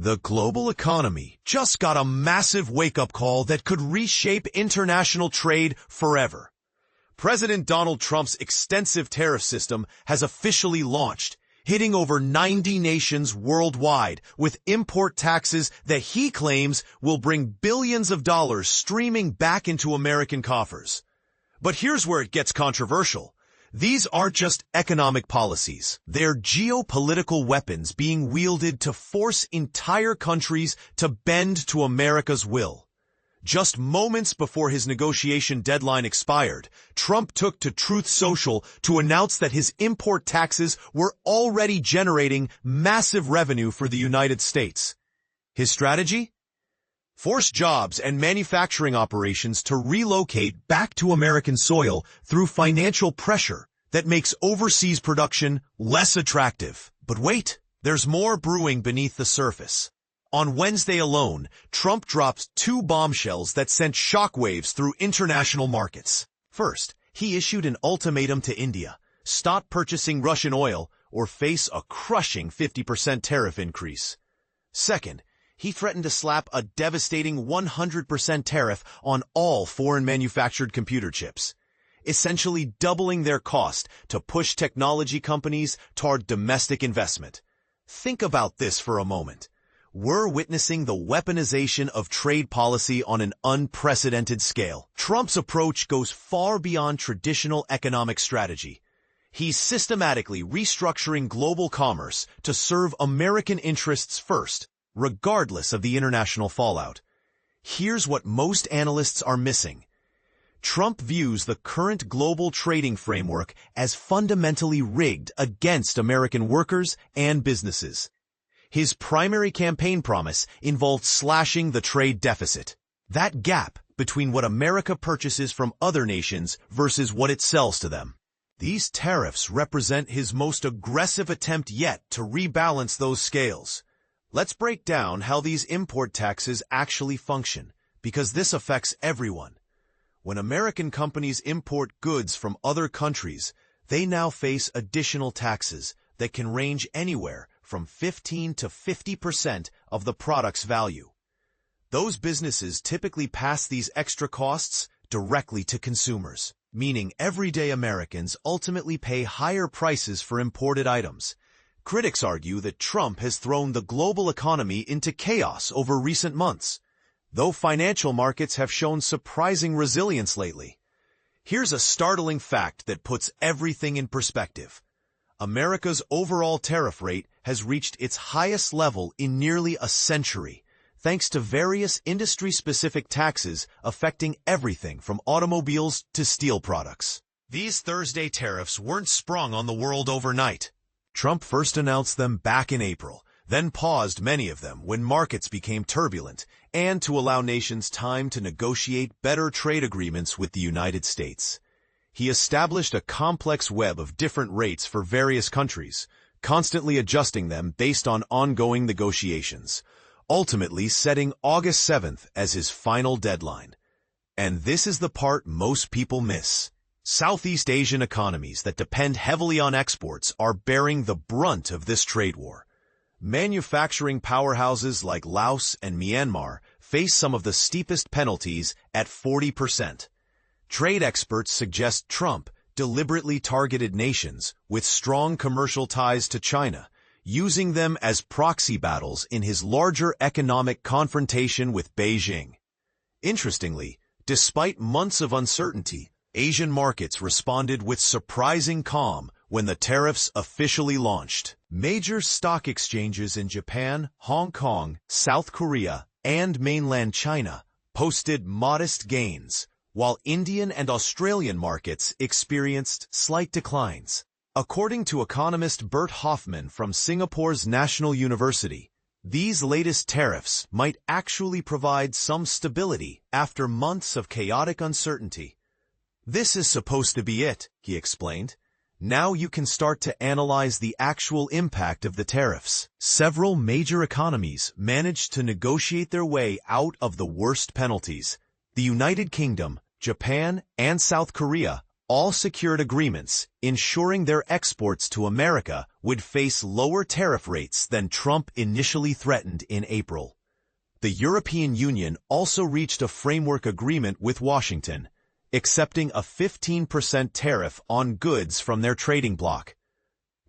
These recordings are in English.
The global economy just got a massive wake-up call that could reshape international trade forever. President Donald Trump's extensive tariff system has officially launched, hitting over 90 nations worldwide with import taxes that he claims will bring billions of dollars streaming back into American coffers. But here's where it gets controversial. These aren't just economic policies. They're geopolitical weapons being wielded to force entire countries to bend to America's will. Just moments before his negotiation deadline expired, Trump took to Truth Social to announce that his import taxes were already generating massive revenue for the United States. His strategy? Force jobs and manufacturing operations to relocate back to American soil through financial pressure that makes overseas production less attractive. But wait, there's more brewing beneath the surface. On Wednesday alone, Trump dropped two bombshells that sent shockwaves through international markets. First, he issued an ultimatum to India: stop purchasing Russian oil or face a crushing 50% tariff increase. Second, he threatened to slap a devastating 100% tariff on all foreign manufactured computer chips, essentially doubling their cost to push technology companies toward domestic investment. Think about this for a moment. We're witnessing the weaponization of trade policy on an unprecedented scale. Trump's approach goes far beyond traditional economic strategy. He's systematically restructuring global commerce to serve American interests first, regardless of the international fallout. Here's what most analysts are missing. Trump views the current global trading framework as fundamentally rigged against American workers and businesses. His primary campaign promise involved slashing the trade deficit, that gap between what America purchases from other nations versus what it sells to them. These tariffs represent his most aggressive attempt yet to rebalance those scales. Let's break down how these import taxes actually function, because this affects everyone. When American companies import goods from other countries, they now face additional taxes that can range anywhere from 15 to 50% of the product's value. Those businesses typically pass these extra costs directly to consumers, meaning everyday Americans ultimately pay higher prices for imported items. Critics argue that Trump has thrown the global economy into chaos over recent months, though financial markets have shown surprising resilience lately. Here's a startling fact that puts everything in perspective. America's overall tariff rate has reached its highest level in nearly a century, thanks to various industry-specific taxes affecting everything from automobiles to steel products. These Thursday tariffs weren't sprung on the world overnight. Trump first announced them back in April, then paused many of them when markets became turbulent, and to allow nations time to negotiate better trade agreements with the United States. He established a complex web of different rates for various countries, constantly adjusting them based on ongoing negotiations, ultimately setting August 7th as his final deadline. And this is the part most people miss. Southeast Asian economies that depend heavily on exports are bearing the brunt of this trade war. Manufacturing powerhouses like Laos and Myanmar face some of the steepest penalties at 40%. Trade experts suggest Trump deliberately targeted nations with strong commercial ties to China, using them as proxy battles in his larger economic confrontation with Beijing. Interestingly, despite months of uncertainty, Asian markets responded with surprising calm when the tariffs officially launched. Major stock exchanges in Japan, Hong Kong, South Korea, and mainland China posted modest gains, while Indian and Australian markets experienced slight declines. According to economist Bert Hoffman from Singapore's National University, these latest tariffs might actually provide some stability after months of chaotic uncertainty. This is supposed to be it, he explained. Now you can start to analyze the actual impact of the tariffs. Several major economies managed to negotiate their way out of the worst penalties. The United Kingdom, Japan, and South Korea all secured agreements ensuring their exports to America would face lower tariff rates than Trump initially threatened in April. The European Union also reached a framework agreement with Washington, accepting a 15% tariff on goods from their trading bloc.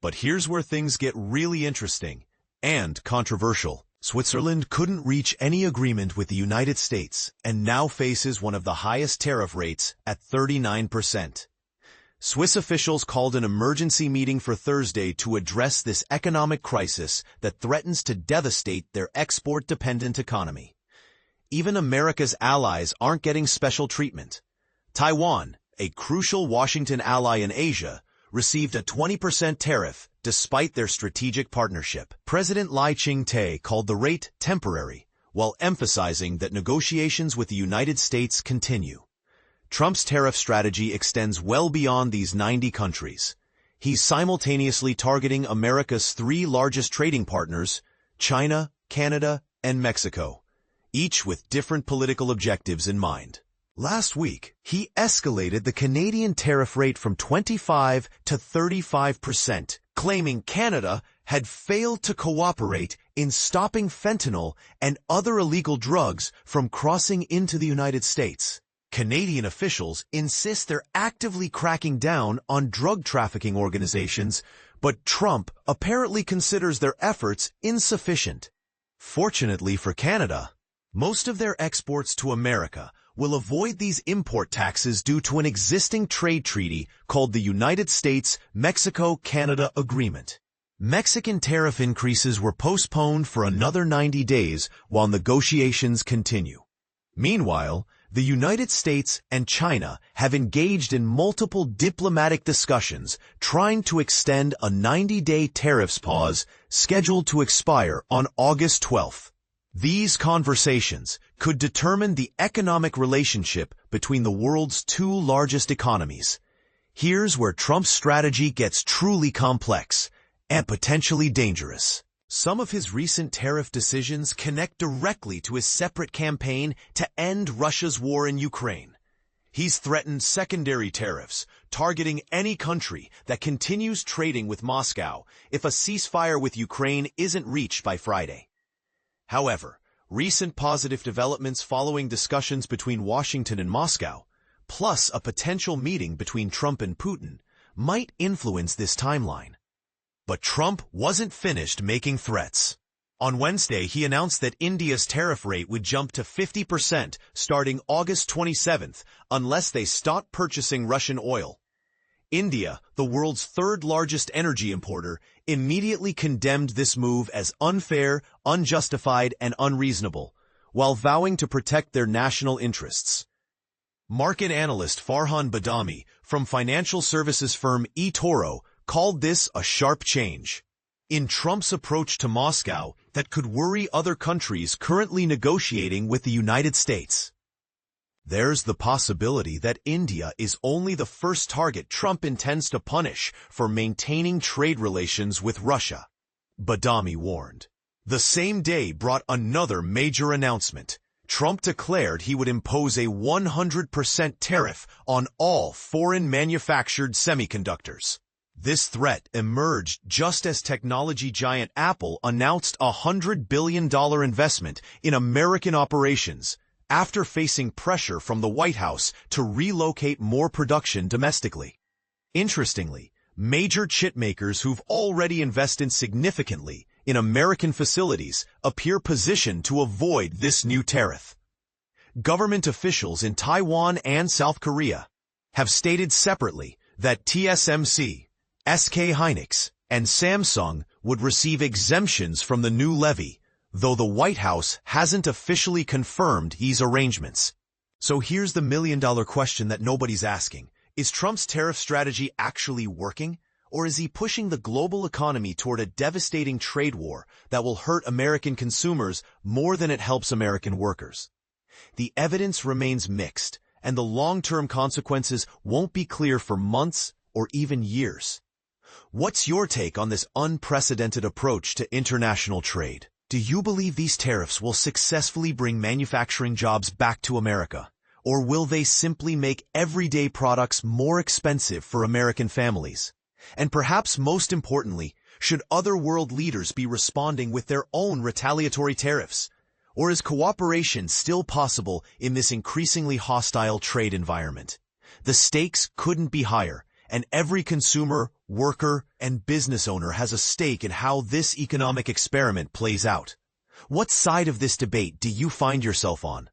But here's where things get really interesting and controversial. Switzerland couldn't reach any agreement with the United States and now faces one of the highest tariff rates at 39%. Swiss officials called an emergency meeting for Thursday to address this economic crisis that threatens to devastate their export-dependent economy. Even America's allies aren't getting special treatment. Taiwan, a crucial Washington ally in Asia, received a 20% tariff despite their strategic partnership. President Lai Ching-te called the rate temporary, while emphasizing that negotiations with the United States continue. Trump's tariff strategy extends well beyond these 90 countries. He's simultaneously targeting America's three largest trading partners, China, Canada, and Mexico, each with different political objectives in mind. Last week, he escalated the Canadian tariff rate from 25% to 35%, claiming Canada had failed to cooperate in stopping fentanyl and other illegal drugs from crossing into the United States. Canadian officials insist they're actively cracking down on drug trafficking organizations, but Trump apparently considers their efforts insufficient. Fortunately for Canada, most of their exports to America will avoid these import taxes due to an existing trade treaty called the United States-Mexico-Canada Agreement. Mexican tariff increases were postponed for another 90 days while negotiations continue. Meanwhile, the United States and China have engaged in multiple diplomatic discussions trying to extend a 90-day tariffs pause scheduled to expire on August 12th. These conversations could determine the economic relationship between the world's two largest economies. Here's where Trump's strategy gets truly complex and potentially dangerous. Some of his recent tariff decisions connect directly to his separate campaign to end Russia's war in Ukraine. He's threatened secondary tariffs, targeting any country that continues trading with Moscow if a ceasefire with Ukraine isn't reached by Friday. However, recent positive developments following discussions between Washington and Moscow, plus a potential meeting between Trump and Putin, might influence this timeline. But Trump wasn't finished making threats. On Wednesday, he announced that India's tariff rate would jump to 50% starting August 27th unless they stop purchasing Russian oil. India, the world's third-largest energy importer, immediately condemned this move as unfair, unjustified, and unreasonable, while vowing to protect their national interests. Market analyst Farhan Badami from financial services firm eToro called this a sharp change in Trump's approach to Moscow that could worry other countries currently negotiating with the United States. There's the possibility that India is only the first target Trump intends to punish for maintaining trade relations with Russia, Badami warned. The same day brought another major announcement. Trump declared he would impose a 100% tariff on all foreign-manufactured semiconductors. This threat emerged just as technology giant Apple announced a $100 billion investment in American operations, after facing pressure from the White House to relocate more production domestically. Interestingly, major chip makers who've already invested significantly in American facilities appear positioned to avoid this new tariff. Government officials in Taiwan and South Korea have stated separately that TSMC, SK Hynix, and Samsung would receive exemptions from the new levy, though the White House hasn't officially confirmed these arrangements. So here's the million-dollar question that nobody's asking. Is Trump's tariff strategy actually working, or is he pushing the global economy toward a devastating trade war that will hurt American consumers more than it helps American workers? The evidence remains mixed, and the long-term consequences won't be clear for months or even years. What's your take on this unprecedented approach to international trade? Do you believe these tariffs will successfully bring manufacturing jobs back to America? Or will they simply make everyday products more expensive for American families? And perhaps most importantly, should other world leaders be responding with their own retaliatory tariffs? Or is cooperation still possible in this increasingly hostile trade environment? The stakes couldn't be higher, and every consumer, worker, and business owner has a stake in how this economic experiment plays out. What side of this debate do you find yourself on?